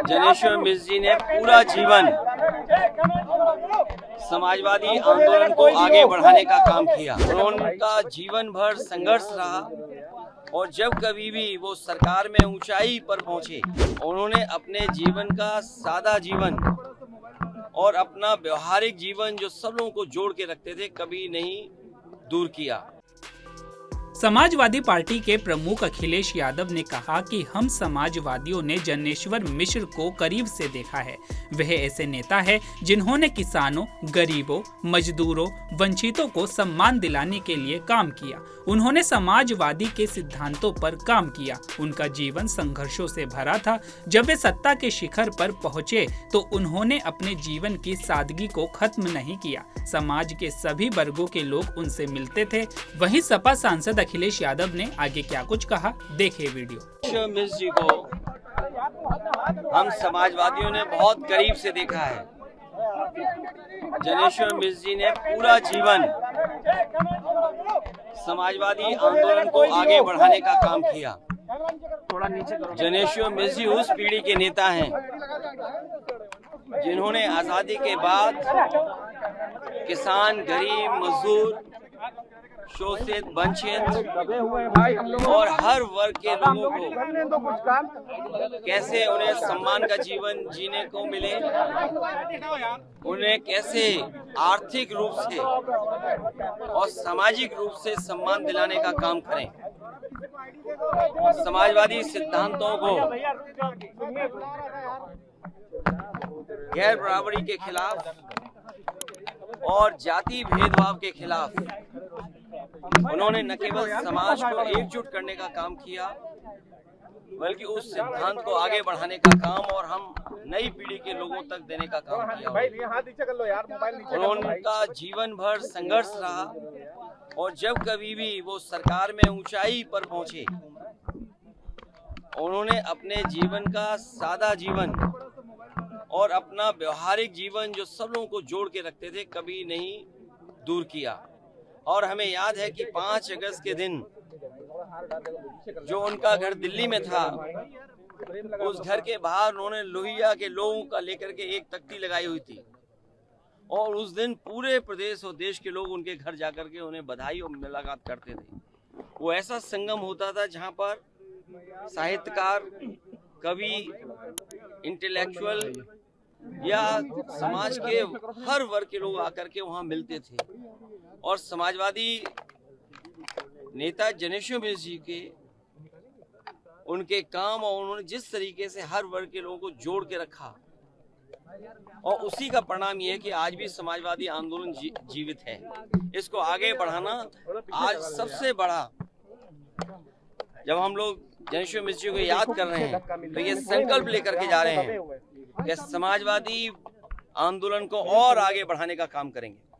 जनेश्वर मिश्र जी ने पूरा जीवन समाजवादी आंदोलन को आगे बढ़ाने का काम किया। उनका जीवन भर संघर्ष रहा और जब कभी भी वो सरकार में ऊंचाई पर पहुंचे, उन्होंने अपने जीवन का सादा जीवन और अपना व्यवहारिक जीवन जो सब लोगों को जोड़ के रखते थे, कभी नहीं दूर किया। समाजवादी पार्टी के प्रमुख अखिलेश यादव ने कहा कि हम समाजवादियों ने जनेश्वर मिश्र को करीब से देखा है। वह ऐसे नेता है जिन्होंने किसानों, गरीबों, मजदूरों, वंचितों को सम्मान दिलाने के लिए काम किया। उन्होंने समाजवादी के सिद्धांतों पर काम किया। उनका जीवन संघर्षों से भरा था। जब वे सत्ता के शिखर पर पहुंचे तो उन्होंने अपने जीवन की सादगी को खत्म नहीं किया। समाज के सभी वर्गों के लोग उनसे मिलते थे। वहीं सपा सांसद अखिलेश यादव ने आगे क्या कुछ कहा, देखिए वीडियो। जनेश्वर मिश्र जी को हम समाजवादियों ने बहुत करीब से देखा है। जनेश्वर मिश्र जी ने पूरा जीवन समाजवादी आंदोलन को आगे बढ़ाने का काम किया। जनेश्वर मिश्र जी उस पीढ़ी के नेता हैं जिन्होंने आजादी के बाद किसान, गरीब, मजदूर, शोषित, वंचित और हर वर्ग के लोगों को कैसे उन्हें सम्मान का जीवन जीने को मिले, उन्हें कैसे आर्थिक रूप से और सामाजिक रूप से सम्मान दिलाने का काम करें। समाजवादी सिद्धांतों को गैर बराबरी के खिलाफ और जाति भेदभाव के खिलाफ उन्होंने न केवल समाज को एकजुट करने का काम किया, बल्कि उस सिद्धांत को आगे बढ़ाने का काम और हम नई पीढ़ी के लोगों तक देने का काम किया। उनका जीवन भर संघर्ष रहा और जब कभी भी वो सरकार में ऊंचाई पर पहुंचे, उन्होंने अपने जीवन का सादा जीवन और अपना व्यवहारिक जीवन जो सब लोगों को जोड़ के रखते थे, कभी नहीं दूर किया। और हमें याद है कि 5 अगस्त के दिन जो उनका घर दिल्ली में था, उस घर के बाहर उन्होंने लोहिया के लोगों का लेकर के एक तख्ती लगाई हुई थी और उस दिन पूरे प्रदेश और देश के लोग उनके घर जाकर के उन्हें बधाई और मुलाकात करते थे। वो ऐसा संगम होता था जहां पर साहित्यकार, कवि, इंटेलेक्चुअल या समाज के हर वर्ग के लोग आकर के वहां मिलते थे। और समाजवादी नेता जनेश्वर मिश्र जी के उनके काम और उन्होंने जिस तरीके से हर वर्ग के लोगों को जोड़ के रखा, और उसी का परिणाम ये है कि आज भी समाजवादी आंदोलन जीवित है। इसको आगे बढ़ाना आज सबसे बड़ा, जब हम लोग जनेश्वर मिश्र जी को याद कर रहे हैं तो ये संकल्प लेकर के जा रहे हैं कि समाजवादी आंदोलन को और आगे बढ़ाने का काम करेंगे।